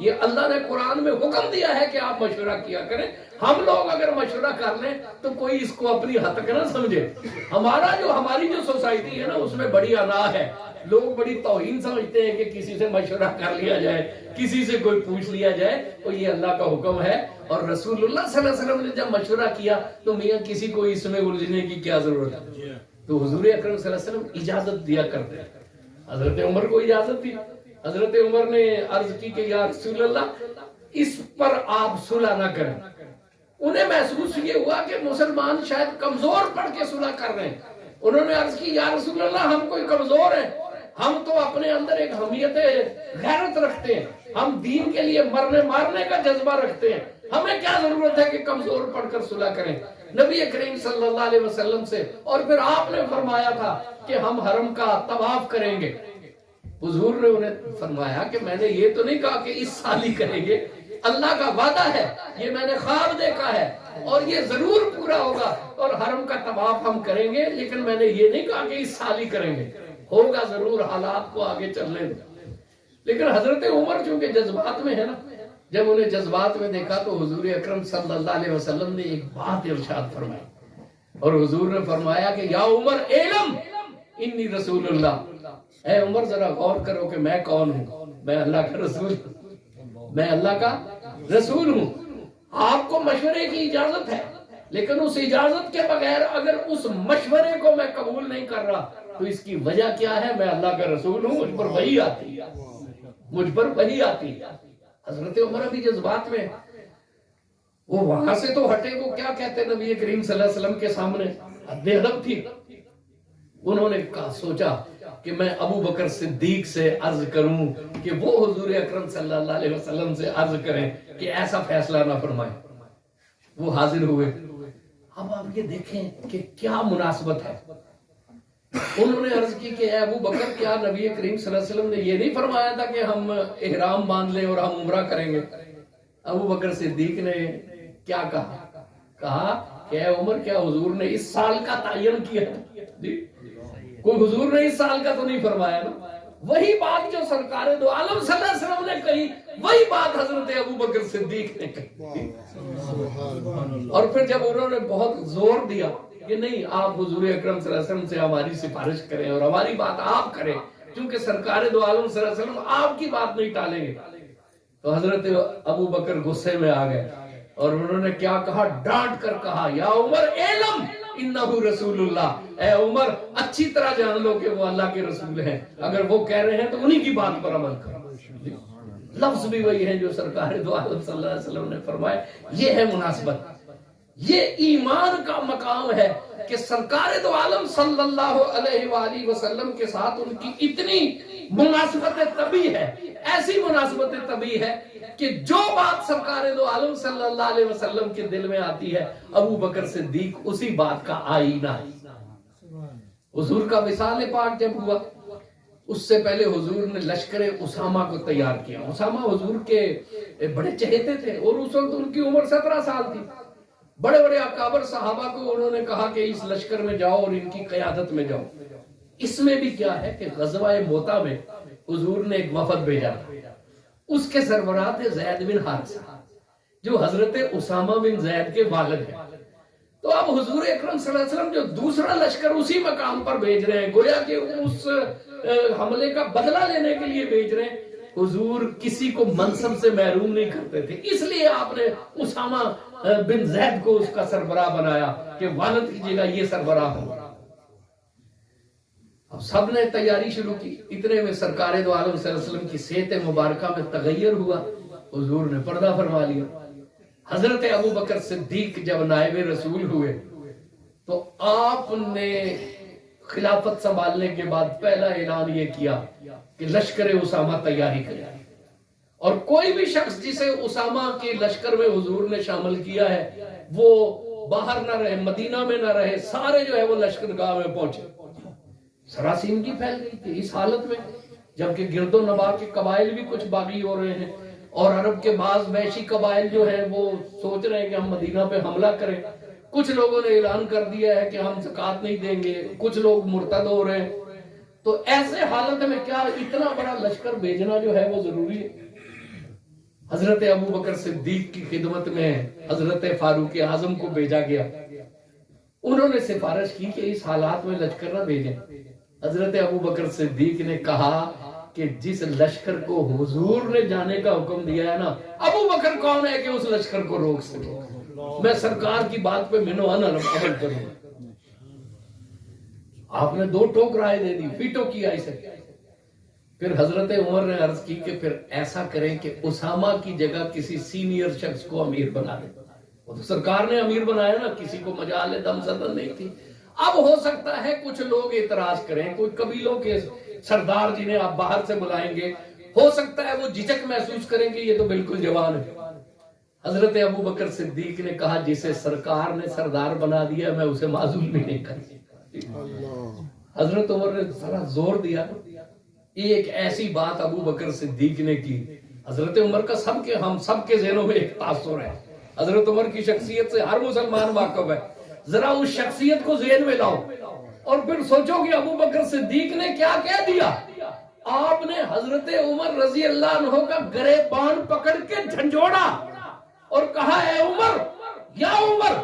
یہ اللہ نے قرآن میں حکم دیا ہے کہ آپ مشورہ کیا کریں. ہم لوگ اگر مشورہ کر لیں تو کوئی اس کو اپنی حد تک نہ سمجھے. ہماری جو سوسائٹی ہے نا اس میں بڑی انا ہے. لوگ بڑی توہین سمجھتے ہیں کہ کسی سے مشورہ کر لیا جائے, کسی سے کوئی پوچھ لیا جائے. تو یہ اللہ کا حکم ہے, اور رسول اللہ صلی اللہ علیہ وسلم نے جب مشورہ کیا تو میاں کسی کو اس میں الجھنے کی کیا ضرورت ہے. تو حضور اکرم صلی اللہ علیہ وسلم اجازت دیا کرتے ہیں. حضرت عمر کو اجازت دی. حضرت عمر نے عرض کی کہ یا رسول اللہ اس پر آپ صلح نہ کریں. انہیں محسوس یہ ہوا کہ مسلمان شاید کمزور پڑ کے صلح کر رہے ہیں. انہوں نے عرض کی یا رسول اللہ ہم کوئی کمزور ہیں, ہم تو اپنے اندر ایک حمیت غیرت رکھتے ہیں, ہم دین کے لیے مرنے مارنے کا جذبہ رکھتے ہیں, ہمیں کیا ضرورت ہے کہ کمزور پڑ کر صلح کریں. نبی کریم صلی اللہ علیہ وسلم سے, اور پھر آپ نے فرمایا تھا کہ ہم حرم کا طواف کریں گے. حضور نے انہیں فرمایا کہ میں نے یہ تو نہیں کہا کہ اس سال ہی کریں گے, اللہ کا وعدہ ہے, یہ میں نے خواب دیکھا ہے اور یہ ضرور پورا ہوگا اور حرم کا طواف ہم کریں گے, لیکن میں نے یہ نہیں کہا کہ اس سال ہی کریں گے, ہوگا ضرور, حالات کو آگے چلنے دیں. لیکن حضرت عمر چونکہ جذبات میں ہے نا, جب انہیں جذبات میں دیکھا تو حضور اکرم صلی اللہ علیہ وسلم نے ایک بات ارشاد فرمائی, اور حضور نے فرمایا کہ یا عمر علم انی رسول اللہ. اے عمر ذرا غور کرو کہ میں کون ہوں, میں اللہ کا رسول ہوں, میں اللہ کا رسول ہوں. آپ کو مشورے کی اجازت ہے, لیکن اس اجازت کے بغیر اگر اس مشورے کو میں قبول نہیں کر رہا تو اس کی وجہ کیا ہے؟ میں اللہ کا رسول ہوں, مجھ پر وحی آتی ہے, مجھ پر وحی آتی ہے. حضرت عمر ابھی جذبات میں, وہ وہاں سے تو ہٹے, وہ کیا کہتے نبی کریم صلی اللہ علیہ وسلم کے سامنے, حد ادب تھی. انہوں نے سوچا کہ میں ابو بکر صدیق سے عرض کروں کہ وہ حضور اکرم صلی اللہ علیہ وسلم سے عرض کریں کہ ایسا فیصلہ نہ فرمائیں. وہ حاضر ہوئے. اب آپ یہ دیکھیں کہ کیا مناسبت ہے. انہوں نے عرض کی کہ اے ابو بکر, کیا نبی کریم صلی اللہ علیہ وسلم نے یہ نہیں فرمایا تھا کہ ہم احرام باندھ لیں اور ہم عمرہ کریں گے؟ ابو بکر صدیق نے کیا کہا کہ اے عمر, کیا حضور نے اس سال کا تعین کیا؟ کوئی حضور نے اس سال کا تو نہیں فرمایا نا. وہی بات جو سرکار دو عالم صلی اللہ علیہ وسلم نے کہی, وہی بات حضرت ابو بکر صدیق نے کہی. اور پھر جب انہوں نے بہت زور دیا کہ نہیں, آپ حضور اکرم صلی اللہ علیہ وسلم سے ہماری سفارش کریں اور ہماری بات آپ کریں, کیونکہ سرکار دو عالم صلی اللہ علیہ وسلم آپ کی بات نہیں ٹالیں گے. تو حضرت ابو بکر غصے میں آ گئے اور انہوں نے کیا کہا, ڈانٹ کر کہا یا عمر علم انہو رسول اللہ. اے عمر, اچھی طرح جان لو کہ وہ اللہ کے رسول ہیں, اگر وہ کہہ رہے ہیں تو انہی کی بات پر عمل کرو. لفظ بھی وہی ہے جو سرکار دو عالم صلی اللہ علیہ وسلم نے فرمائے. یہ ہے مناسبت, یہ ایمان کا مقام ہے کہ سرکار دو عالم صلی اللہ علیہ وآلہ وسلم کے ساتھ ان کی اتنی مناسبت طبی ہے, ایسی مناسبت طبی ہے کہ جو بات سرکار دو عالم صلی اللہ علیہ وسلم کے دل میں آتی ہے, ابو بکر صدیق اسی بات کا آئینہ ہے. حضور کا وصال پاک جب ہوا, اس سے پہلے حضور نے لشکر اسامہ کو تیار کیا. اسامہ حضور کے بڑے چہیتے تھے اور اس وقت ان کی عمر 17 سال تھی. بڑے بڑے اکابر صحابہ کو انہوں نے کہا کہ اس لشکر میں جاؤ اور ان کی قیادت میں جاؤ. اس میں بھی کیا ہے کہ غزوہ موتا میں حضور نے ایک وفد بھیجا, اس کے سربراہ تھے زید بن حارثہ, جو حضرت اسامہ بن زید کے والد ہیں. تو اب حضور اکرم صلی اللہ علیہ وسلم جو دوسرا لشکر اسی مقام پر بھیج رہے ہیں, گویا کہ اس حملے کا بدلہ لینے کے لیے بھیج رہے ہیں. حضور کسی کو منصب سے محروم نہیں کرتے تھے, اس لیے آپ نے اسامہ بن زید کو اس کا سربراہ بنایا کہ والد کی جگہ یہ سربراہ ہو. اب سب نے تیاری شروع کی. اتنے میں سرکار دو عالم صلی اللہ علیہ وسلم کی صحت مبارکہ میں تغیر ہوا, حضور نے پردہ فرما لیا. حضرت ابو بکر صدیق جب نائب رسول ہوئے تو آپ نے خلافت سنبھالنے کے بعد پہلا اعلان یہ کیا کہ لشکر اسامہ تیاری کرے, اور کوئی بھی شخص جسے اسامہ کے لشکر میں حضور نے شامل کیا ہے وہ باہر نہ رہے, مدینہ میں نہ رہے, سارے جو ہے وہ لشکرگاہ میں پہنچے. سراسین کی پھیل گئی تھی اس حالت میں, جبکہ گرد و نواح کے قبائل بھی کچھ باغی ہو رہے ہیں, اور عرب کے بعض وحشی قبائل جو ہیں وہ سوچ رہے ہیں کہ ہم مدینہ پہ حملہ کریں. کچھ لوگوں نے اعلان کر دیا ہے کہ ہم زکوٰۃ نہیں دیں گے, کچھ لوگ مرتد ہو رہے ہیں. تو ایسے حالت میں کیا اتنا بڑا لشکر بھیجنا جو ہے وہ ضروری ہے؟ حضرت ابو بکر صدیق کی خدمت میں حضرت فاروق اعظم کو بھیجا گیا. انہوں نے سفارش کی کہ اس حالات میں لشکر نہ بھیجیں. حضرت ابو بکر صدیق نے کہا کہ جس لشکر کو حضور نے جانے کا حکم دیا ہے نا، ابو بکر کون ہے کہ اس لشکر کو روک سکے؟ میں سرکار کی بات پہ منو عمل کروں. آپ نے 2 ٹوک رائے دے دی، فیٹو کیا اسے. پھر حضرت عمر نے عرض کی کہ پھر ایسا کریں کہ اسامہ کی جگہ کسی سینئر شخص کو امیر بنا دیں. وہ تو سرکار نے امیر بنایا نا، کسی کو مجال دم زدن نہیں تھی. اب ہو سکتا ہے کچھ لوگ اعتراض کریں، کوئی قبیلوں کے سردار جنہیں آپ باہر سے بلائیں گے، ہو سکتا ہے وہ جھجک محسوس کریں گے یہ تو بالکل جوان ہے. حضرت ابو بکر صدیق نے کہا جسے سرکار نے سردار بنا دیا میں اسے معزول بھی نہیں کر سکتا. حضرت عمر نے ذرا زور دیا. ایک ایسی بات ابو بکر صدیق نے کی. حضرت عمر کا ہم سب کے ذہنوں میں ایک تاثر ہے. حضرت عمر کی شخصیت سے ہر مسلمان واقف ہے. ذرا اس شخصیت کو ذہن میں لاؤ اور پھر سوچو کہ ابو بکر صدیق نے کیا کہہ دیا. آپ نے حضرت عمر رضی اللہ عنہ کا گریبان پکڑ کے جھنجھوڑا اور کہا اے عمر، یا عمر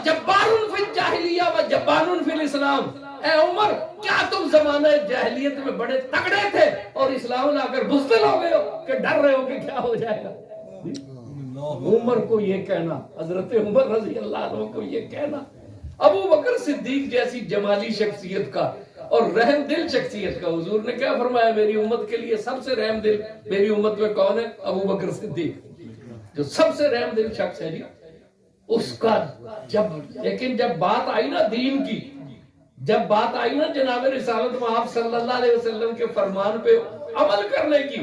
جبار فی الجاہلیہ و جبان فی الاسلام. اے عمر، کیا تم زمانہ جاہلیت میں بڑے تگڑے تھے اور اسلام لا کر بزدل ہو گئے ہو کہ ڈر رہے ہو کہ کیا ہو جائے گا؟ عمر کو یہ کہنا، حضرت عمر رضی اللہ عنہ کو یہ کہنا، ابو بکر صدیق جیسی جمالی شخصیت کا اور رحم دل شخصیت کا. حضور نے کیا فرمایا؟ میری امت کے لیے سب سے رحم دل میری امت میں کون ہے؟ ابو بکر صدیق، جو سب سے رحم دل شخص ہے جی. اس کا لیکن جب بات آئی نا دین کی، جب بات آئی نا جناب رسالت میں آپ صلی اللہ علیہ وسلم کے فرمان پہ عمل کرنے کی،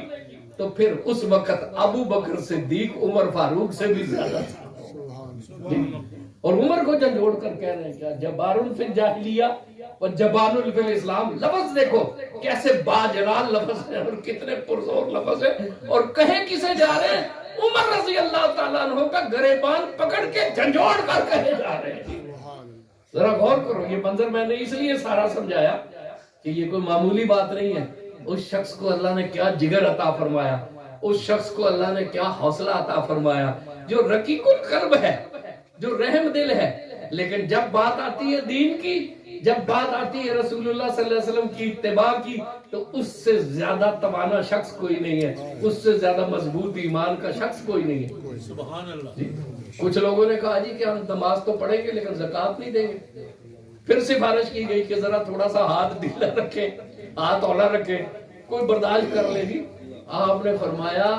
تو پھر اس وقت ابو بکر صدیق عمر فاروق سے بھی زیادہ تھا. اور عمر کو جھنجھوڑ کر کہہ رہے ہیں کیا؟ جبارن فی الجاہلیہ و جبان فی الاسلام. لفظ دیکھو کیسے باجلال لفظ ہے اور کتنے پرزور لفظ ہے. اور کہیں کسے جا رہے ہیں؟ عمر رضی اللہ تعالیٰ عنہ کا گریبان پکڑ کے جھنجھوڑ کر کہے جا رہے ہیں. ذرا غور کرو. یہ منظر میں نے اس لیے سارا سمجھایا کہ یہ کوئی معمولی بات نہیں ہے. اس شخص کو اللہ نے کیا جگر عطا فرمایا، اس شخص کو اللہ نے کیا حوصلہ عطا فرمایا، جو رقیق القلب ہے، جو رحم دل ہے. لیکن جب بات آتی ہے دین کی، جب بات آتی ہے رسول اللہ صلی اللہ علیہ وسلم کی اتباع کی، تو اس سے زیادہ توانا شخص کوئی نہیں ہے، اس سے زیادہ مضبوط ایمان کا شخص کوئی نہیں ہے. سبحان اللہ. کچھ لوگوں نے کہا جی کہ ہم نماز تو پڑھیں گے لیکن زکوٰۃ نہیں دیں گے. پھر سفارش کی گئی کہ ذرا تھوڑا سا ہاتھ ڈھیلا رکھیں، ہاتھ اولا رکھیں، کوئی برداشت کر لے گی. آپ نے فرمایا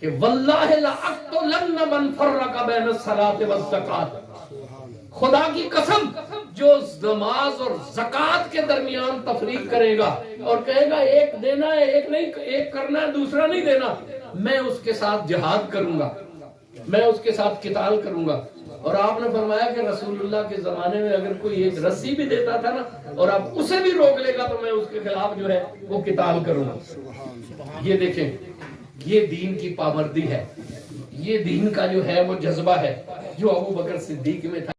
کہ واللہ لأقتلن من فرق بین الصلاۃ والزکوٰۃ. خدا کی قسم، جو نماز اور زکوٰۃ کے درمیان تفریق کرے گا اور کہے گا ایک دینا ہے ایک نہیں، ایک کرنا ہے دوسرا نہیں دینا، میں اس کے ساتھ جہاد کروں گا، میں اس کے ساتھ قتال کروں گا. اور آپ نے فرمایا کہ رسول اللہ کے زمانے میں اگر کوئی ایک رسی بھی دیتا تھا نا اور آپ اسے بھی روک لے گا تو میں اس کے خلاف جو ہے وہ قتال کروں گا. یہ دیکھیں، یہ دین کی پابندی ہے، یہ دین کا جو ہے وہ جذبہ ہے جو ابو بکر صدیق میں تھا.